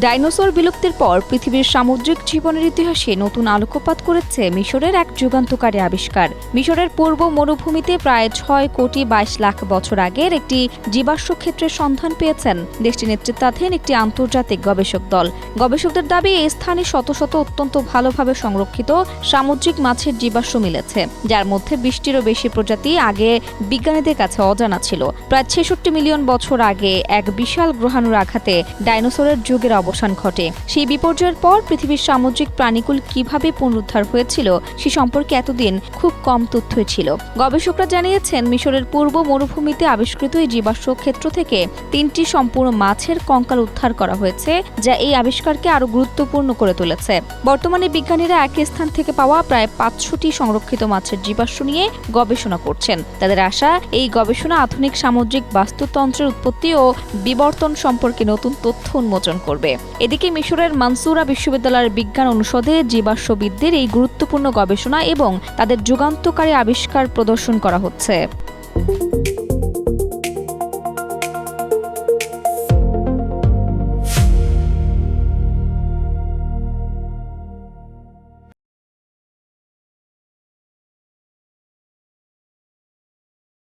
Dinosaur বিলুপ্তির পর পৃথিবীর সামুদ্রিক জীবনের ইতিহাসে নতুন আলোকপাত করেছে মিশরের এক যুগান্তকারী আবিষ্কার। মিশরের পূর্ব মরুভূমিতে প্রায় ৬,২২,০০,০০০ বছর আগের একটি জীবাশ্ম ক্ষেত্রের সন্ধান পেয়েছেন দেশটির নেতৃত্বাধীন একটি আন্তর্জাতিক গবেষক দল। গবেষকদের দাবি, এই স্থানে শত শত অত্যন্ত ভালোভাবে সংরক্ষিত সামুদ্রিক মাছের জীবাশ্ম মিলেছে, যার মধ্যে ২০টিরও বেশি প্রজাতি আগে বিজ্ঞানীদের কাছে অজানা ছিল। প্রায় ৬৬ মিলিয়ন বছর আগে এক বিশাল গ্রহাণুর আঘাতে ডাইনোসরের যুগের অবসান ঘটে। সেই বিপর্যয়ের পর পৃথিবীর সামুদ্রিক প্রাণীকুল কিভাবে পুনরুদ্ধার হয়েছিল সে সম্পর্কে এতদিন খুব কম তথ্যই ছিল। গবেষকরা জানিয়েছেন, মিশরের পূর্ব মরুভূমিতে আবিষ্কৃত এই জীবাশ্ম ক্ষেত্র থেকে ৩টি সম্পূর্ণ মাছের কঙ্কাল উদ্ধার করা হয়েছে, যা এই আবিষ্কারকে আরও গুরুত্বপূর্ণ করে তুলেছে। বর্তমানে বিজ্ঞানীরা একই স্থান থেকে পাওয়া প্রায় ৫০০টি সংরক্ষিত মাছের জীবাশ্ম নিয়ে গবেষণা করছেন। তাদের আশা, এই গবেষণা আধুনিক সামুদ্রিক বাস্তুতন্ত্রের উৎপত্তি ও বিবর্তন সম্পর্কে নতুন তথ্য উন্মোচন করবে। এদিকে মিশরের মানসুরা বিশ্ববিদ্যালয়ের বিজ্ঞান অনুষদে জীবাশ্মবিদদের এই গুরুত্বপূর্ণ গবেষণা এবং তাদের যুগান্তকারী আবিষ্কার প্রদর্শন করা হচ্ছে।